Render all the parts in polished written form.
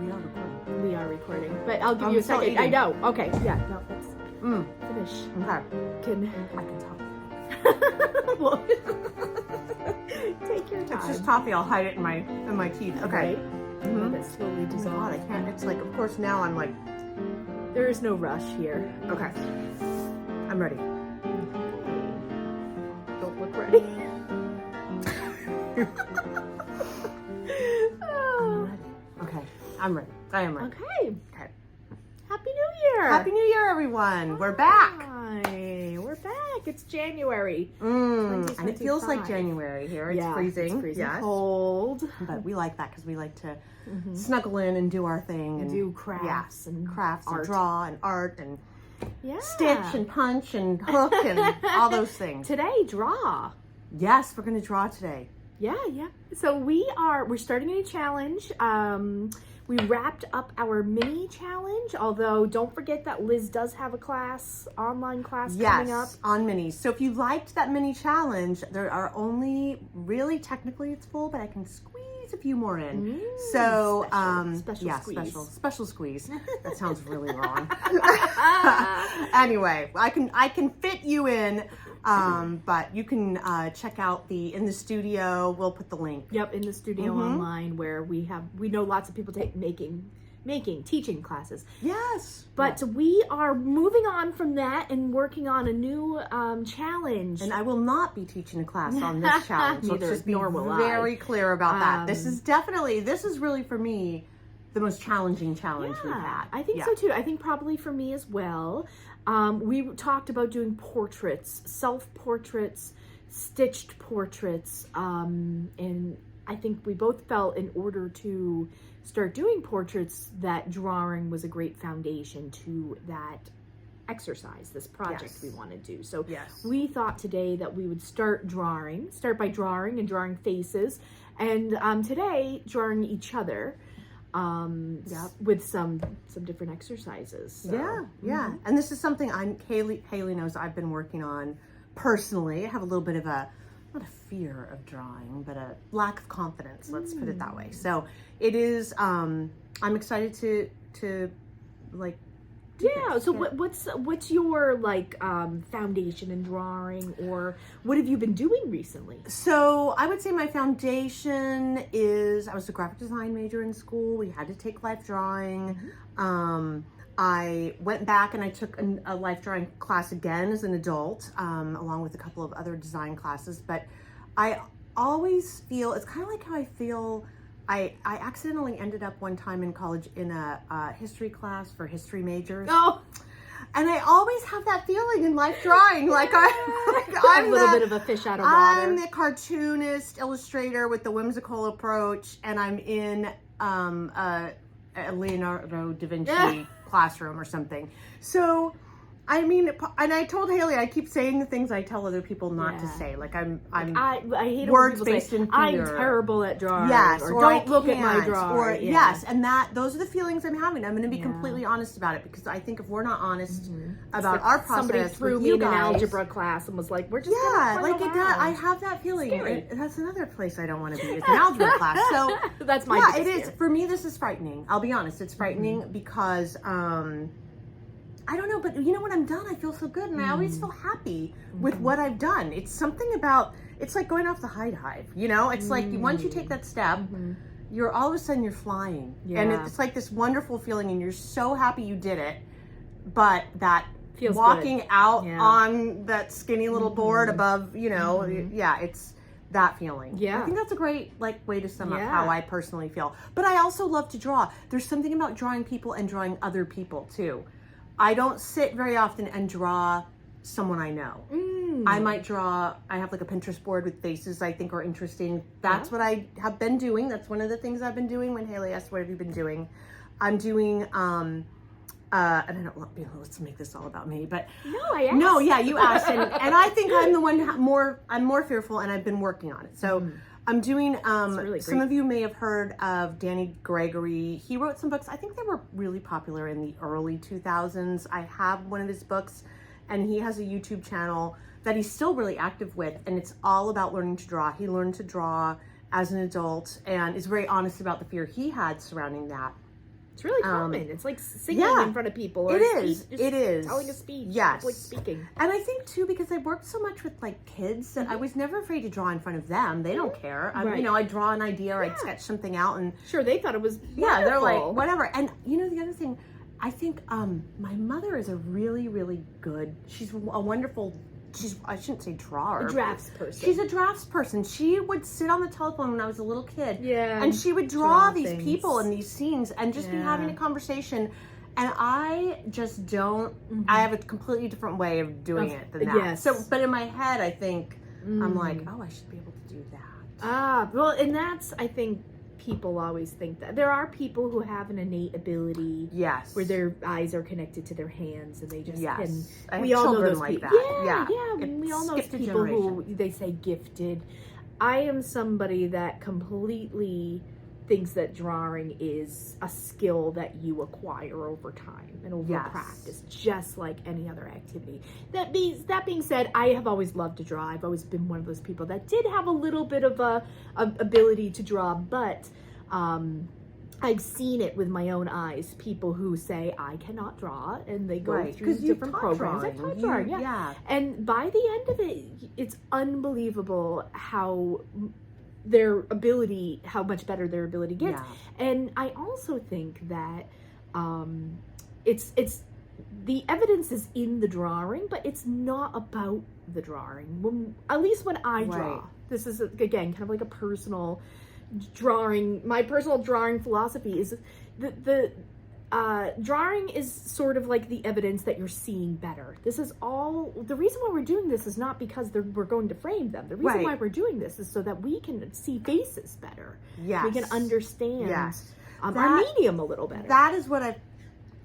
we are recording. We are recording, but I'll give I'm you a still second. eating. I know. Okay. Yeah. No. Let's finish. Okay. Can I can talk. well, take your time. It's just toffee. I'll hide it in my teeth. Okay. Right? Mhm. Let it slowly Oh my dissolve. God, I can't. It's like, of course, now I'm like, There is no rush here. okay. I'm ready. Don't look ready. Oh, Okay. I'm ready. I am ready. okay. Okay. Happy New Year. Happy New Year, everyone. We're back. Hi. We're back. It's January. And it feels like 2025. January here. It's Yeah, freezing. It's freezing Yes. cold. But we like that because we like to snuggle in and do our thing and Do crafts and crafts art. and draw and art and Yeah. stitch and punch and hook and all those things. Today, draw. Yes, we're going to draw today. Yeah. So we're starting a new challenge. We wrapped up our mini challenge, although don't forget that Liz does have a online class coming up. Yes, on minis. So if you liked that mini challenge, there are only, really technically it's full, but I can squeeze a few more in. So, special yeah, squeeze. special squeeze. That sounds really wrong. Anyway, I can fit you in, but you can check out in the studio. We'll put the link. Yep, in the studio online where we know lots of people teaching classes. Yes. But we are moving on from that and working on a new challenge. And I will not be teaching a class on this challenge. Neither, Let's just be nor will I. very clear about that. This is really for me the most challenging challenge we've had. I think so too. I think probably for me as well. We talked about doing portraits, self-portraits, stitched portraits, and I think we both felt in order to start doing portraits that drawing was a great foundation to that exercise, this project we want to do. So we thought today that we would start by drawing and drawing faces, and today drawing each other. With some different exercises. So. Yeah. And this is something Haley knows I've been working on personally. I have a little bit of not a fear of drawing, but a lack of confidence, let's put it that way. So it is, I'm excited to like, yeah. So what's your foundation in drawing, or what have you been doing recently? So I would say my foundation is, I was a graphic design major in school. We had to take life drawing. I went back and I took a life drawing class again as an adult, along with a couple of other design classes. But I always feel, it's kind of like how I feel, I accidentally ended up one time in college in a history class for history majors. Oh. And I always have that feeling in life drawing, I'm a little bit of a fish out of water. I'm the cartoonist, illustrator with the whimsical approach, and I'm in a Leonardo da Vinci classroom or something. So, I mean, and I told Haley, I keep saying the things I tell other people not to say. I hate words when people based say, in I'm fear. terrible at drawing. Yes, or or don't look at my drawing. Or yes, and those are the feelings I'm having. I'm going to be completely honest about it, because I think if we're not honest about our process, somebody threw with me you in an guys, algebra class and was like, "We're just gonna play around." I have that feeling. Scary. That's another place I don't want to be. It's an algebra class. So that's my it biggest is fear. for me. This is frightening. I'll be honest. It's frightening because. I don't know, but you know, when I'm done, I feel so good, and I always feel happy with what I've done. It's something about, it's like going off the high dive, you know? It's like once you take that step, you're all of a sudden you're flying. And it's like this wonderful feeling, and you're so happy you did it, but that Feels walking good. out on that skinny little board above, you know, it's that feeling. Yeah. I think that's a great way to sum up how I personally feel. But I also love to draw. There's something about drawing people and drawing other people too. I don't sit very often and draw someone I know. I might draw, I have like a Pinterest board with faces I think are interesting. That's what I have been doing. That's one of the things I've been doing. When Haley asked, what have you been doing? I'm doing, and I don't want, let's make this all about me, but No, you asked, and I think I'm the one I'm more fearful, and I've been working on it. So I'm doing, really some great. of you may have heard of Danny Gregory. He wrote some books. I think they were really popular in the early 2000s. I have one of his books, and he has a YouTube channel that he's still really active with, and it's all about learning to draw. He learned to draw as an adult and is very honest about the fear he had surrounding that. It's really common. It's like singing yeah, in front of people. Or it is. just It is. telling a speech. Yes. Public speaking. And I think too, because I worked so much with like kids that I was never afraid to draw in front of them. They don't care. Right. You know, I draw an idea or I'd sketch something out, and Sure, they thought it was they're like wonderful. whatever. And you know, the other thing, I think my mother is a really, really good. She's a wonderful. I shouldn't say drawer. A drafts person. She's a drafts person. She would sit on the telephone when I was a little kid. Yeah. And she would draw these things. people and these scenes and just be having a conversation. And I just don't, I have a completely different way of doing it than that. Yes. So, but in my head, I think, I'm like, oh, I should be able to do that. Well, and that's, I think, people always think that. There are people who have an innate ability Yes. where their eyes are connected to their hands and they just Yes. can. I We have all know children those like people. that. Yeah. It We all know skipped a people who generation. they say gifted. I am somebody that completely thinks that drawing is a skill that you acquire over time and over Yes. practice, just like any other activity. That being said, I have always loved to draw. I've always been one of those people that did have a little bit of a ability to draw, but I've seen it with my own eyes. People who say I cannot draw, and they go through different programs. I taught drawing, yeah. And by the end of it, it's unbelievable how their ability, how much better their ability gets. Yeah. And I also think that it's the evidence is in the drawing, but it's not about the drawing. At least when I draw, this is again kind of like a personal drawing. My personal drawing philosophy is the drawing is sort of like the evidence that you're seeing better. This is all, the reason why we're doing this is not because we're going to frame them. The reason why we're doing this is so that we can see faces better. Yes. We can understand That- our medium a little better. That is what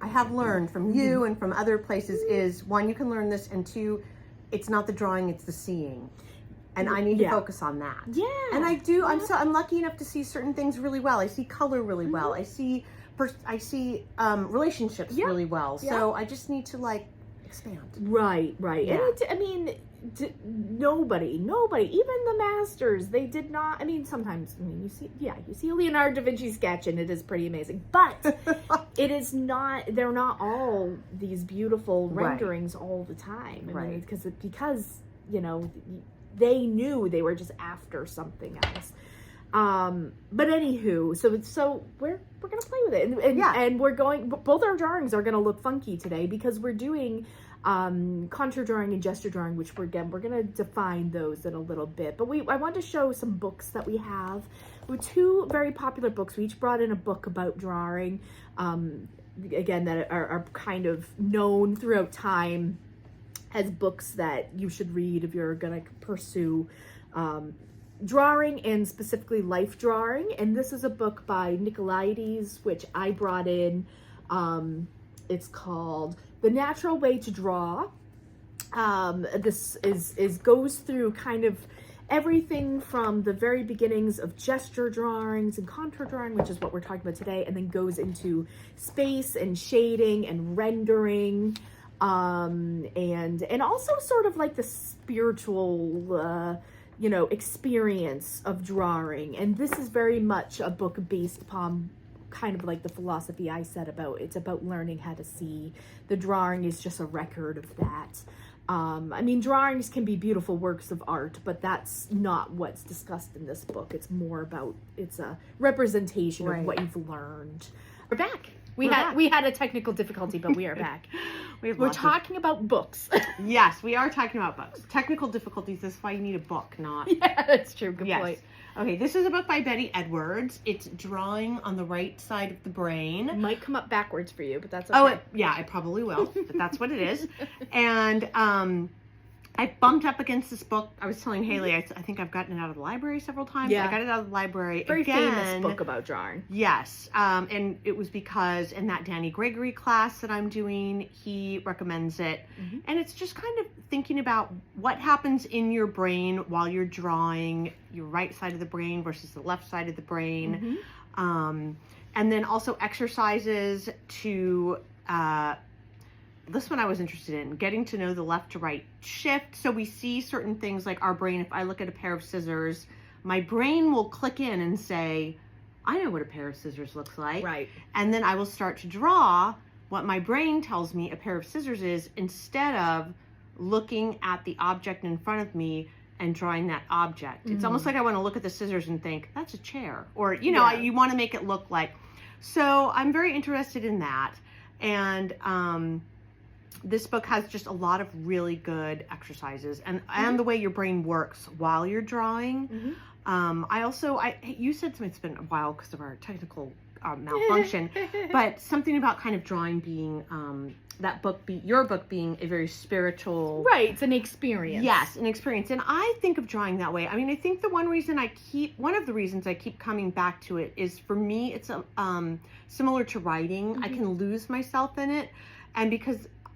I have learned from you and from other places is, one, you can learn this, and two, it's not the drawing, it's the seeing. And I need to focus on that. Yeah. And I do. I'm lucky enough to see certain things really well. I see color really well. I see relationships really well. So I just need to like expand. Right. Yeah. And I mean, nobody, even the masters, they did not. I mean, sometimes you see a Leonardo da Vinci sketch and it is pretty amazing, but it is not. They're not all these beautiful renderings all the time. I mean, because you know. They knew they were just after something else. But anywho, so we're gonna play with it, and we're going. Both our drawings are gonna look funky today because we're doing contour drawing and gesture drawing, which we're gonna define those in a little bit. But I want to show some books that we have. We have two very popular books. We each brought in a book about drawing. Again, that are kind of known throughout time as books that you should read if you're gonna pursue drawing, and specifically life drawing. And this is a book by Nicolaides, which I brought in. It's called The Natural Way to Draw. This goes through kind of everything from the very beginnings of gesture drawings and contour drawing, which is what we're talking about today, and then goes into space and shading and rendering. And also sort of like the spiritual, experience of drawing. And this is very much a book based upon kind of like the philosophy I said about, it's about learning how to see. The drawing is just a record of that. I mean, drawings can be beautiful works of art, but that's not what's discussed in this book. It's more about, it's a representation of what you've learned. We're back. We had a technical difficulty, but we are back. We're talking about books. Yes, we are talking about books. Technical difficulties, that's why you need a book, not... Yeah, that's true. Good point. Okay, this is a book by Betty Edwards. It's Drawing on the Right Side of the Brain. It might come up backwards for you, but that's okay. Oh, yeah, I probably will, but that's what it is. And I bumped up against this book. I was telling Haley, I think I've gotten it out of the library several times. Yeah. I got it out of the library Very again. famous book about drawing. Yes, and it was because in that Danny Gregory class that I'm doing, he recommends it. Mm-hmm. And it's just kind of thinking about what happens in your brain while you're drawing, your right side of the brain versus the left side of the brain. Mm-hmm. And then also exercises to... this one I was interested in, getting to know the left to right shift. So we see certain things like our brain. If I look at a pair of scissors, my brain will click in and say, I know what a pair of scissors looks like. Right. And then I will start to draw what my brain tells me a pair of scissors is, instead of looking at the object in front of me and drawing that object. It's almost like I want to look at the scissors and think, that's a chair. Or, you know, you want to make it look like. So I'm very interested in that. And this book has just a lot of really good exercises and the way your brain works while you're drawing. You said something, it's been a while because of our technical malfunction, but something about kind of drawing being, your book being a very spiritual. Right, it's an experience. Yes, an experience. And I think of drawing that way. I mean, I think one of the reasons I keep coming back to it is, for me, it's similar to writing. I can lose myself in it. And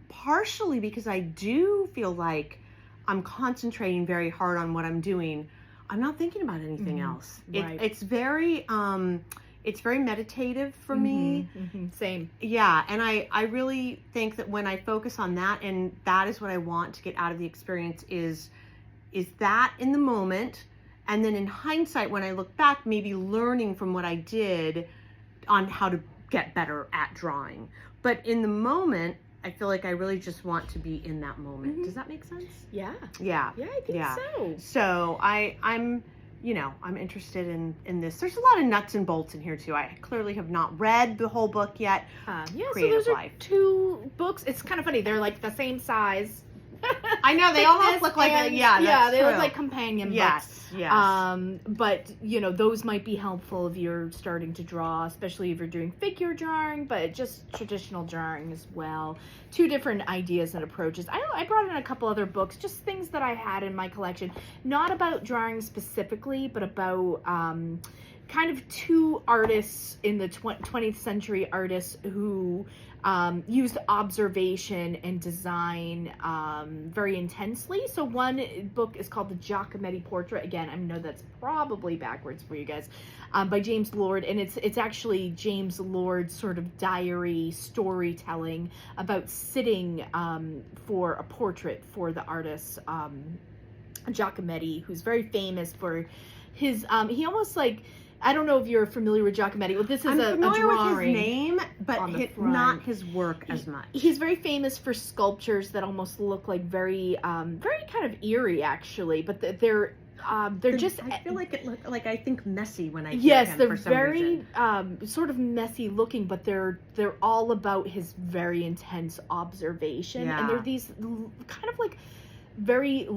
partially because I do feel like I'm concentrating very hard on what I'm doing, I'm not thinking about anything else. Right. It's very meditative for me. Same. Yeah, and I really think that when I focus on that, and that is what I want to get out of the experience, is that in the moment, and then in hindsight, when I look back, maybe learning from what I did on how to get better at drawing. But in the moment, I feel like I really just want to be in that moment. Does that make sense? Yeah. Yeah. Yeah, I think so. So I'm interested in this. There's a lot of nuts and bolts in here too. I clearly have not read the whole book yet. So those are 2 books. It's kind of funny. They're like the same size. I know, they almost look like they look like companion books. Yes. But those might be helpful if you're starting to draw, especially if you're doing figure drawing, but just traditional drawing as well. 2 different ideas and approaches. I brought in a couple other books, just things that I had in my collection, not about drawing specifically, but about kind of 2 artists in the 20th century artists who used observation and design very intensely. So one book is called The Giacometti Portrait. Again, I know that's probably backwards for you guys, by James Lord, and it's actually James Lord's sort of diary storytelling about sitting for a portrait for the artist Giacometti, who's very famous for his he almost like, I don't know if you're familiar with Giacometti. Well, this is I'm a familiar drawing with his name, but not his work as much. He's very famous for sculptures that almost look like very kind of eerie, actually. But they're just. I feel like it look like, I think, messy when I hear yes, him, they're for some very reason. Sort of messy looking, but they're all about his very intense observation, and they're these kind of like very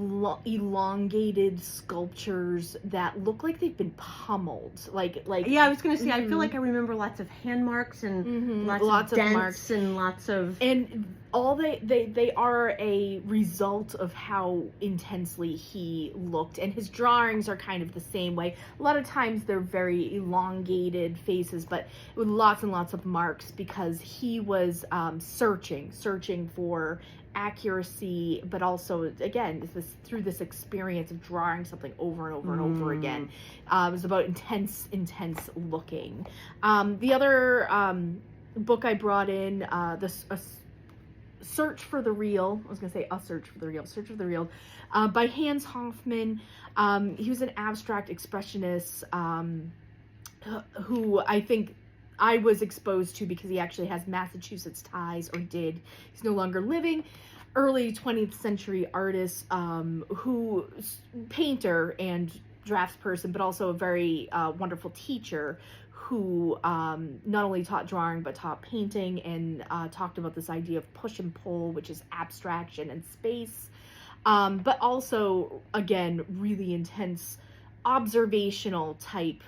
elongated sculptures that look like they've been pummeled. Like I was gonna say, I feel like I remember lots of hand marks and lots of dents marks and lots of, and all they are a result of how intensely he looked, and his drawings are kind of the same way. A lot of times they're very elongated faces, but with lots and lots of marks, because he was searching for accuracy, but also, again, through this experience of drawing something over and over and over again. It was about intense looking. The other book I brought in, A Search for the Real, Search for the Real, by Hans Hofmann. He was an abstract expressionist who I think I was exposed to because he actually has Massachusetts ties, or did. He's no longer living. Early 20th century artist, who painter and draftsperson, but also a very wonderful teacher who not only taught drawing but taught painting, and talked about this idea of push and pull, which is abstraction and space, but also, again, really intense observational type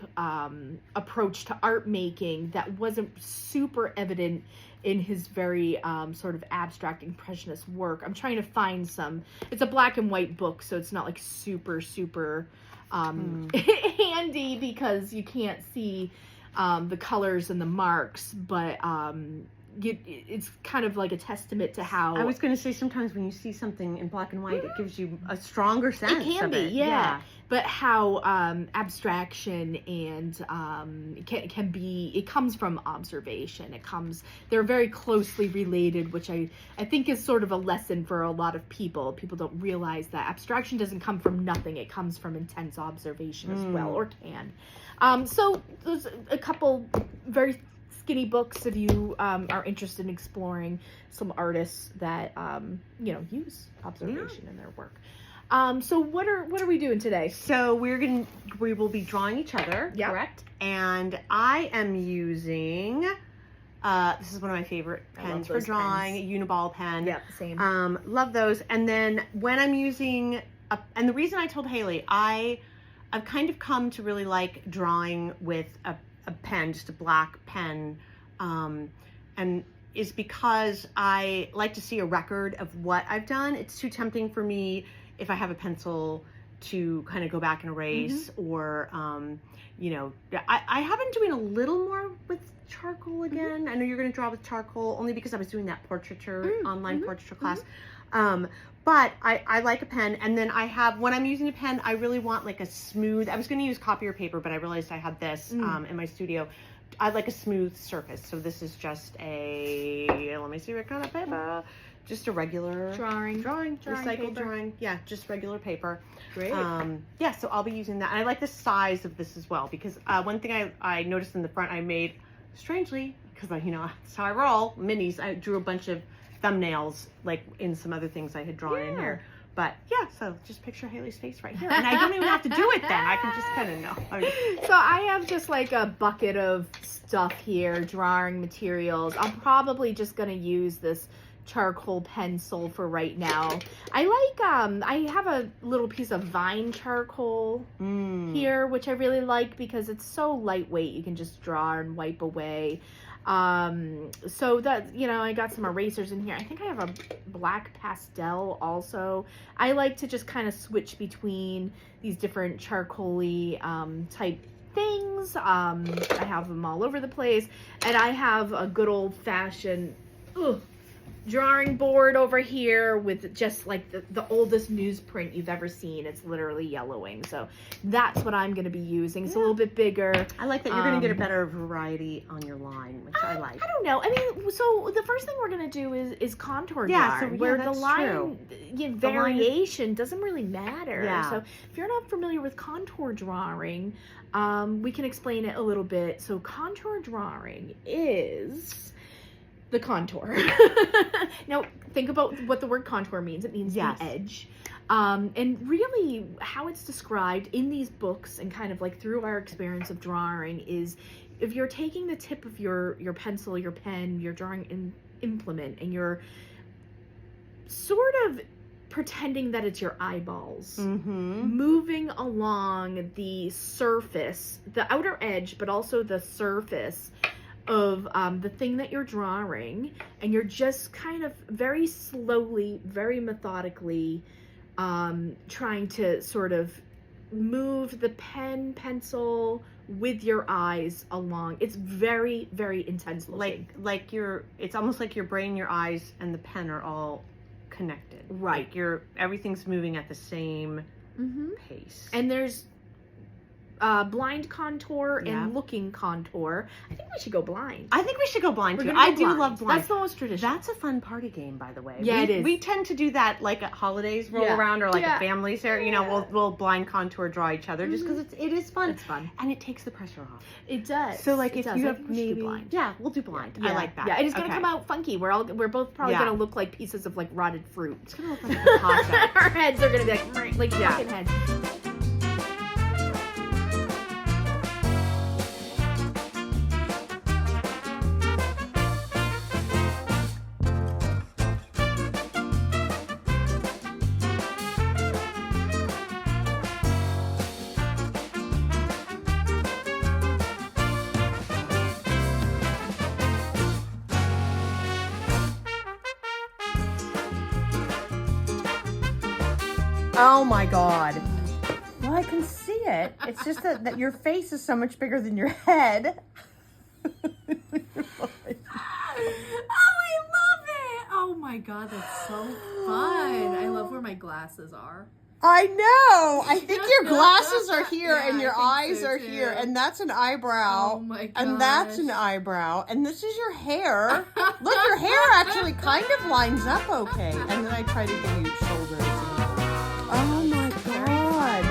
approach to art making that wasn't super evident in his very sort of abstract impressionist work. I'm trying to find some. It's a black and white book, so it's not like super handy because you can't see the colors and the marks, but it's kind of like a testament to how I was going to say sometimes when you see something in black and white, it gives you a stronger sense. it can of be, it. yeah. But how abstraction and can be, it comes from observation. They're very closely related, which I think is sort of a lesson for a lot of people. People don't realize that abstraction doesn't come from nothing. It comes from intense observation as well, or can. So there's a couple very skinny books if you are interested in exploring some artists that use observation in their work. So what are we doing today? So we will be drawing each other, correct? And I am using this is one of my favorite pens for drawing, a Uniball pen. Yeah, same. Love those. And then when I'm using and the reason I told Haley, I've kind of come to really like drawing with a pen, just a black pen, and is because I like to see a record of what I've done. It's too tempting for me if I have a pencil to kind of go back and erase, or I have been doing a little more with charcoal again. I know you're going to draw with charcoal only because I was doing that portraiture online portraiture class. But I like a pen, and then I have, when I'm using a pen, I really want like a smooth, I was going to use copier paper, but I realized I had this in my studio. I like a smooth surface, so this is just let me see what kind of paper. Just a regular drawing recycled paper. drawing. Yeah, just regular paper. Great. Yeah, so I'll be using that. And I like the size of this as well, because one thing I noticed in the front, I made, strangely, because that's how I roll, minis. I drew a bunch of thumbnails, like in some other things I had drawn in here. But yeah, so just picture Haley's face right here. And I don't even have to do it then. I can just kind of know. So I have just like a bucket of stuff here, drawing materials. I'm probably just going to use this charcoal pencil for right now. I like, I have a little piece of vine charcoal here, which I really like because it's so lightweight. You can just draw and wipe away. So that, I got some erasers in here. I think I have a black pastel also. I like to just kind of switch between these different charcoal-y, type things. I have them all over the place. And I have a good old-fashioned, drawing board over here with just like the oldest newsprint you've ever seen. It's literally yellowing, so that's what I'm going to be using. It's a little bit bigger. I like that you're going to get a better variety on your line, which I like. I don't know. I mean, so the first thing we're going to do is contour drawing, where the line variation doesn't really matter. Yeah. So if you're not familiar with contour drawing, we can explain it a little bit. So contour drawing is the contour. Now, think about what the word contour means. It means the edge. And really how it's described in these books and kind of like through our experience of drawing is if you're taking the tip of your pencil, your pen, your drawing implement, and you're sort of pretending that it's your eyeballs, moving along the surface, the outer edge, but also the surface of the thing that you're drawing, and you're just kind of very slowly, very methodically trying to sort of move the pencil with your eyes along. It's very, very intense looking. It's almost like your brain, your eyes, and the pen are all connected. Right. Like everything's moving at the same pace. And there's blind contour and looking contour. I think we should go blind. I think we should go blind too. I do love blind. That's the most traditional. That's a fun party game, by the way. Yeah, it is. We tend to do that like at holidays, roll around, or like a family share. We'll blind contour draw each other just because it is fun. It's fun, and it takes the pressure off. It does. So like if you have maybe blind. Yeah, we'll do blind. I like that. Yeah, and it's gonna come out funky. We're both probably gonna look like pieces of like rotted fruit. It's gonna look like a Picasso. Our heads are gonna be like fucking heads. Oh my God. Well, I can see it. It's just that your face is so much bigger than your head. my God, that's so fun. I love where my glasses are. I know. I think your glasses are here Yeah, and your I think eyes so, are too. here, and that's an eyebrow. Oh my gosh. And that's an eyebrow. And this is your hair. Look, your hair actually kind of lines up okay. And then I try to give you shoulders. Oh my God.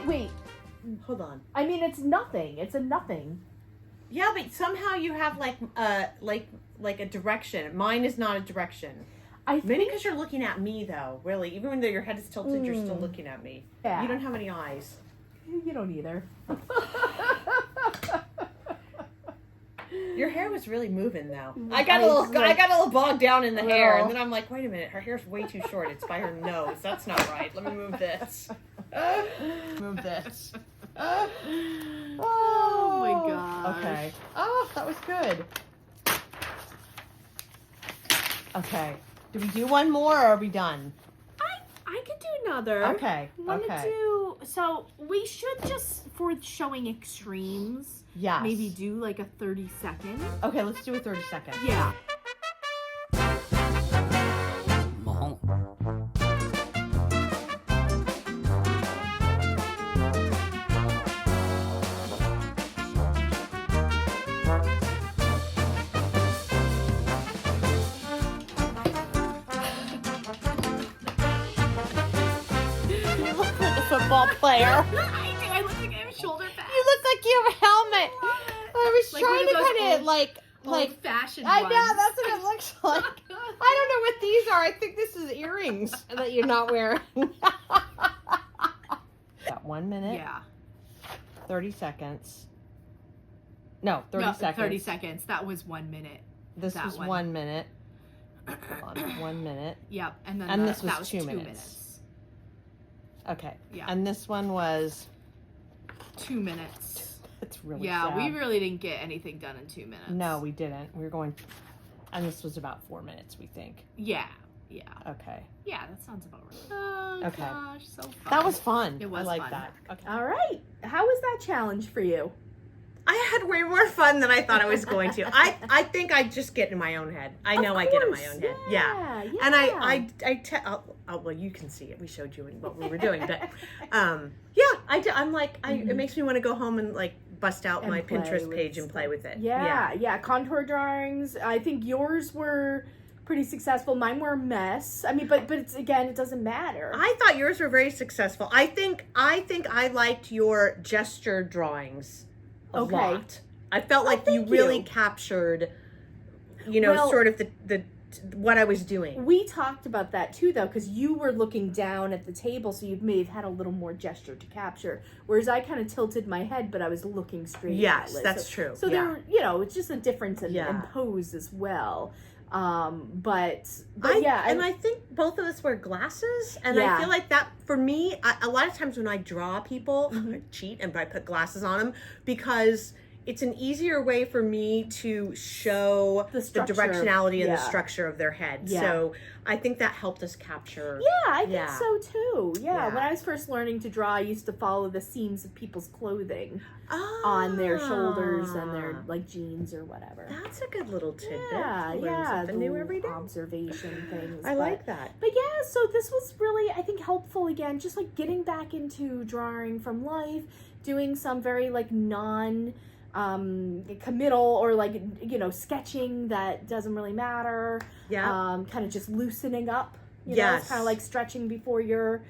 Wait. Hold on. I mean, it's nothing. It's a nothing. Yeah, but somehow you have like a direction. Mine is not a direction. Maybe think because you're looking at me, though. Really, even though your head is tilted, you're still looking at me. Yeah. You don't have any eyes. you don't either. Your hair was really moving, though. I I got a like- little bogged down in the hair, Little. and then I'm like, wait a minute, her hair's way too short. It's by her nose. That's not right. Let me move this. Move this. Oh my gosh. Okay. Oh, that was good. Okay. Do we do one more, or are we done? I could do another. Okay. Wanna Okay. do so we should just for showing extremes Yes. maybe do like a 30-second. Okay, let's do a 30-second. Yeah. You look like a football player. I do. I look like I have shoulder pads. You look like you have a helmet. I was Like trying one to of those kind of old- like. Old-fashioned I know, ones. that's what it looks like. I don't know what these are. I think this is earrings that you're not wearing. Got 1 minute, Yeah. 30 seconds. No, 30 No, seconds. 30 seconds. That was 1 minute. This that was one. 1 minute. Hold on, 1 minute. Yep. And then And this was that was 2 2 minutes. minutes. Okay. Yeah. And this one was. 2 minutes. It's really Yeah, sad. we really didn't get anything done in 2 minutes. No, we didn't. We were going. And this was about 4 minutes, we think. Yeah. Yeah. Okay. Yeah, that sounds about right. Oh, Okay. gosh, so fun. That was fun. It was I like fun. that. Okay. All right. How was that challenge for you? I had way more fun than I thought I was going to. I think I just get in my own head. I know I get in my own head. Yeah. Yeah. And well, you can see it. We showed you what we were doing, but yeah, I'm like, it makes me want to go home and like bust out And my play Pinterest with page and stuff. play with it. Yeah. Contour drawings. I think yours were pretty successful. Mine were a mess. I mean, but it's again, it doesn't matter. I thought yours were very successful. I think I liked your gesture drawings a Okay. lot. I felt like you thank really you. captured, Well- sort of the what I was doing. We talked about that too, though, because you were looking down at the table, so you may have had a little more gesture to capture. Whereas I kind of tilted my head, but I was looking straight. Yes, at Liz. that's true. So Yeah. there, it's just a difference in, Yeah. in pose as well. But I think both of us wear glasses, and Yeah. I feel like that for me. A lot of times when I draw people, Mm-hmm. I cheat and I put glasses on them because it's an easier way for me to show The the structure, directionality and yeah. the structure of their head. Yeah. So I think that helped us capture. Yeah, I think Yeah. so too. Yeah. Yeah. When I was first learning to draw, I used to follow the seams of people's clothing Ah, on their shoulders and their like jeans or whatever. That's a good little tidbit. Yeah, Learn something new little every day. observation things. I but- like that. But yeah, so this was really, I think, helpful again, just like getting back into drawing from life, doing some very like committal or like, sketching that doesn't really matter. Yeah. Kind of just loosening up. It's Yes. kind of like stretching before your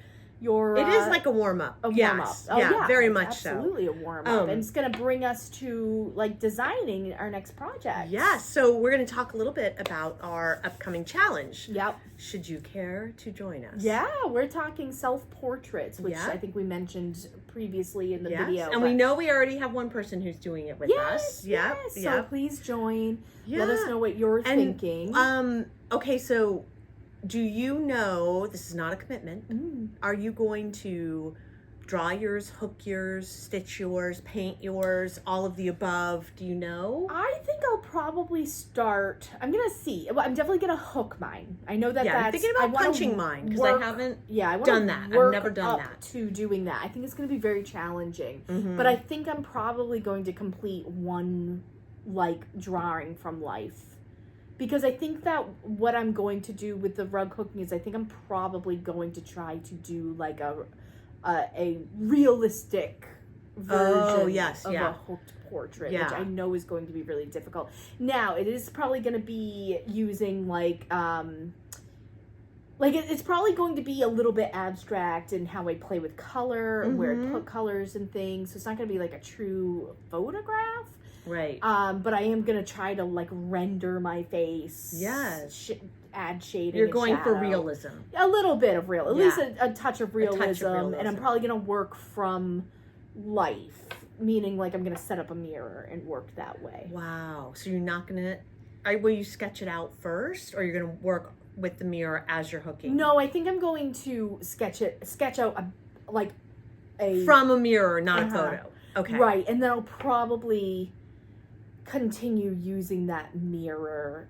your It is like a warm-up. a warm-up. Yes. Oh, yeah, very much absolutely so. a warm-up. And it's going to bring us to like designing our next project. Yeah, so we're going to talk a little bit about our upcoming challenge. Yep. Should you care to join us? Yeah, we're talking self-portraits, which Yeah. I think we mentioned previously in the Yes. video. And we know we already have one person who's doing it with us. Yep. Yes. So Yep. please join. Yeah. Let us know what you're And, thinking. Okay, so do you know, this is not a commitment, are you going to draw yours, hook yours, stitch yours, paint yours, all of the above? Do you know? I think I'll probably start. I'm gonna see. Well, I'm definitely gonna hook mine. I know that. Yeah, I'm that's, thinking I about wanna punching mine because work- I haven't Yeah, I want done that. I've never done that. To doing that. I think it's gonna be very challenging. Mhm. But I think I'm probably going to complete one like drawing from life. Because I think that what I'm going to do with the rug hooking is I think I'm probably going to try to do like a realistic version yes, of yeah. a hooked portrait, Yeah. which I know is going to be really difficult. Now, it is probably going to be using it's probably going to be a little bit abstract in how I play with color and where I put colors and things. So it's not going to be like a true photograph. Right. But I am gonna try to like render my face. Yes. Add shading. You're and going for shadow. realism. A little bit of real, at Yeah. least a touch of realism, and I'm realism. probably gonna work from life, meaning like I'm gonna set up a mirror and work that way. Wow. So you're not going to, will you sketch it out first or you're going to work with the mirror as you're hooking? No, I think I'm going to sketch out a From a mirror, not a photo. Okay. right, and then I'll probably continue using that mirror.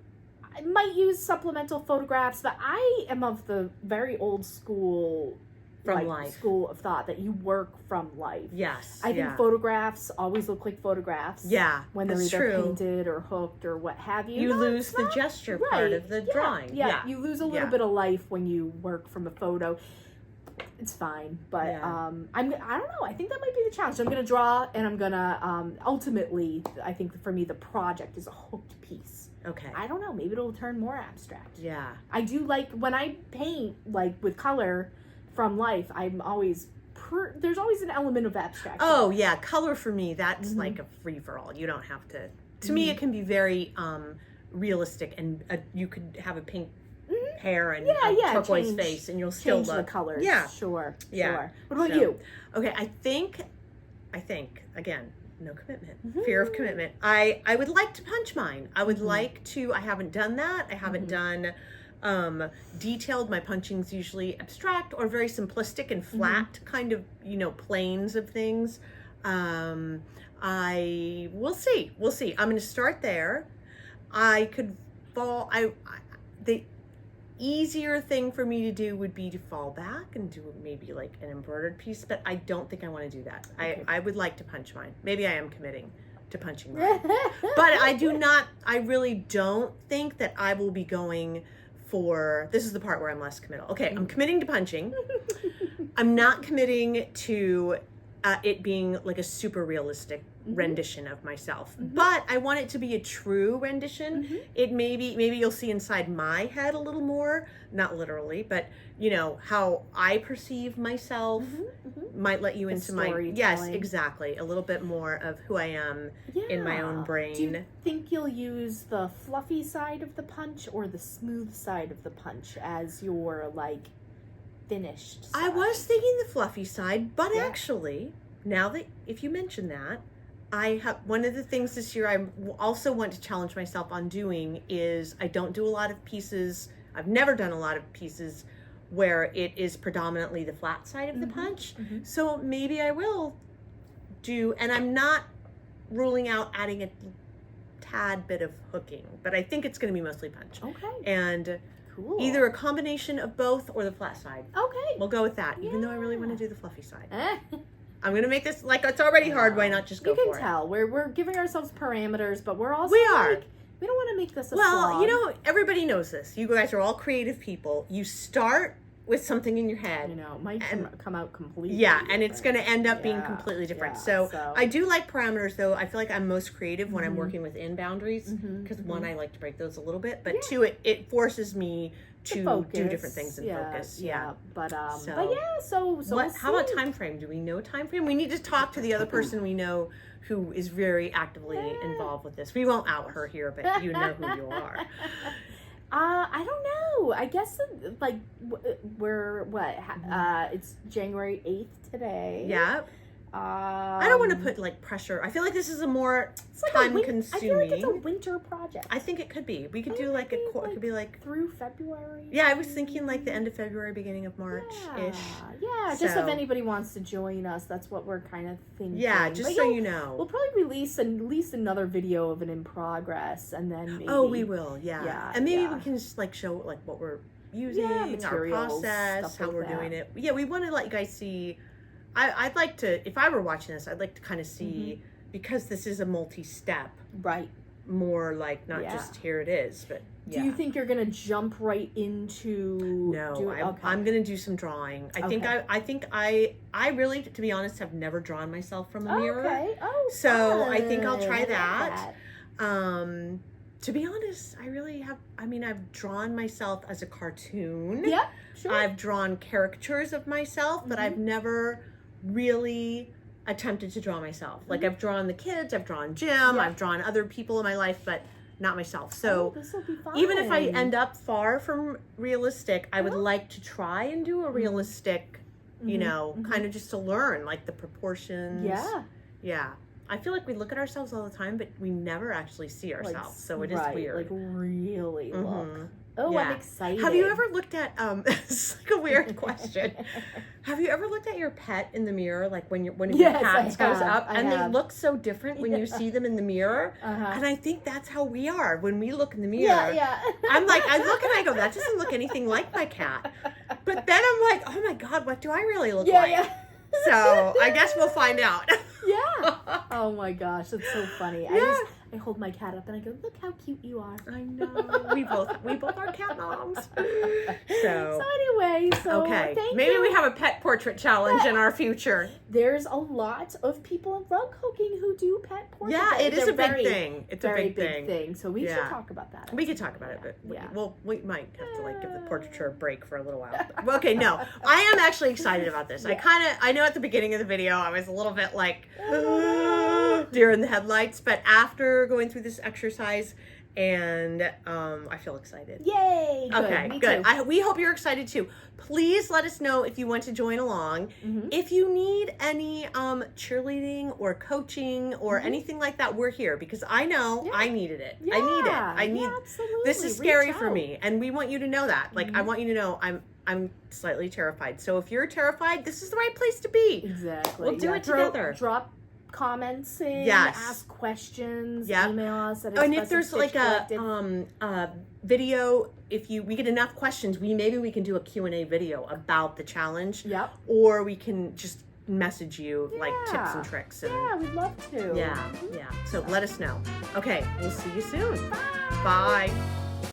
I might use supplemental photographs, but I am of the very old school From life. school of thought that you work from life. Yes. I think photographs always look like photographs. Yeah. When they're that's either true. painted or hooked or what have you. You No, lose it's the not- gesture right. part of the Yeah, drawing. Yeah. You lose a little Yeah. bit of life when you work from a photo. It's fine, but Yeah. I don't know. I think that might be the challenge. I'm gonna draw, and I'm gonna ultimately. I think for me, the project is a hooked piece. Okay. I don't know. Maybe it'll turn more abstract. Yeah. I do like when I paint like with color from life. I'm always there's always an element of abstraction. Oh yeah, color for me, that's like a free for all. You don't have to. To me, it can be very realistic, and you could have a pink hair and a turquoise face, and you'll still change look the colors. Yeah. Sure. Yeah. Sure. What about So- you? Okay, I think again, no commitment, fear of commitment. I would like to punch mine. I would like to. I haven't done that. I haven't done detailed. My punching's usually abstract or very simplistic and flat, kind of planes of things. We'll see. I'm going to start there. I could fall. The easier thing for me to do would be to fall back and do maybe like an embroidered piece, but I don't think I want to do that. Okay. I would like to punch mine. Maybe I am committing to punching mine. But I really don't think that I will be going for, this is the part where I'm less committal. Okay, I'm committing to punching. I'm not committing to it being like a super realistic rendition of myself, but I want it to be a true rendition. It maybe you'll see inside my head a little more, not literally, but how I perceive myself might let you into my exactly, a little bit more of who I am in my own brain. Do you think you'll use the fluffy side of the punch or the smooth side of the punch as your like finished side? I was thinking the fluffy side, but actually, now that if you mention that, I have one of the things this year I also want to challenge myself on doing is I don't do a lot of pieces. I've never done a lot of pieces where it is predominantly the flat side of the punch. So maybe I will do, and I'm not ruling out adding a tad bit of hooking, but I think it's going to be mostly punch. Okay. And Cool. either a combination of both or the flat side. Okay. We'll go with that, even though I really want to do the fluffy side. Eh. I'm going to make this, like, it's already hard, why not just go You can for tell. We're giving ourselves parameters, but we're also We are. like, we don't want to make this a Well, slog. everybody knows this. You guys are all creative people. You start with something in your head. It might come out completely And it's going different. to end up being Yeah, completely different. yeah, So I do like parameters, though. I feel like I'm most creative when I'm working within boundaries because one, I like to break those a little bit, but two, it forces me to focus. do different things and focus. Yeah. But So- yeah, so we'll How about see. time frame? Do we know time frame? We need to talk to the other person we know who is very actively involved with this. We won't out her here, but you know who you are. I don't know. I guess like it's January 8th today. Yeah. I don't want to put like pressure. I feel like this is a more it's like time I consuming. feel like it's a winter project. I think it could be. We could do like it could be like through February. Yeah, I was thinking like the end of February, beginning of March ish. Yeah, just So- if anybody wants to join us, that's what we're kind of thinking. Yeah, just But so you'll- you know. We'll probably release at least another video of it in progress, and then maybe, Oh, we will. Yeah. Yeah, And maybe yeah. we can just like show like what we're using, Yeah, our materials, process, stuff how like we're that. doing it. Yeah, we want to let you guys see. I'd like to, if I were watching this, I'd like to kind of see, because this is a multi-step, Right. more like not Yeah. just here it is, but Do you think you're gonna jump right into? No, okay. I'm gonna do some drawing. I think I really, to be honest, have never drawn myself from a mirror. Okay. Oh, So I think I'll fun. try I like that. To be honest, I really have. I mean, I've drawn myself as a cartoon. Yep. Sure. I've drawn caricatures of myself, but I've never really attempted to draw myself. Like I've drawn the kids, I've drawn Jim, Yeah. I've drawn other people in my life, but not myself. Oh, So this will be fun. even if I end up far from realistic, I would like to try and do a realistic, you know, kind of just to learn like the proportions. Yeah. Yeah. I feel like we look at ourselves all the time, but we never actually see ourselves. So it is right, weird. Like really look. Mhm. Oh, Yeah. I'm excited. Have you ever looked at it's like a weird question. Have you ever looked at your pet in the mirror, like when one of your Yes, cats I goes have. up, I and they have. look so different when you see them in the mirror? Uh-huh. And I think that's how we are when we look in the mirror. Yeah. I'm like, I look and I go, that doesn't look anything like my cat. But then I'm like, oh my God, what do I really look like? Yeah. So I guess we'll find out. Yeah. Oh my gosh, that's so funny. Yeah. I hold my cat up and I go, look how cute you are. I know. We both are cat moms. So anyway, okay. thank Maybe you. we have a pet portrait challenge in our future. There's a lot of people in rug hooking who do pet portraits. Yeah, it is They're a big very, thing. It's a very big thing. So we should Yeah. talk about that. We could talk about it, but Yeah. we might have to like give the portraiture a break for a little while. Well, okay, no, I am actually excited about this. Yeah. I know at the beginning of the video I was a little bit like deer in the headlights, but after going through this exercise, and I feel excited. Yay! Good. Okay, Me good. too. We hope you're excited too. Please let us know if you want to join along. Mhm. If you need any cheerleading or coaching or anything like that, we're here because I know Yeah. I needed it. Yeah, I need it. I need. absolutely. This is Reach scary for out. me, and we want you to know that. Like, I want you to know I'm slightly terrified. So if you're terrified, this is the right place to be. Exactly. We'll do it together. Drop comments in. Yes. Ask questions. Yep. Email us at And if there's like expressivestitchcollective. a video, if we get enough questions, maybe we can do a Q&A video about the challenge. Yep. Or we can just message you like tips Yeah. and tricks. And Yeah, we'd love to. yeah. So let us know. Okay, we'll see you soon. Bye. Bye.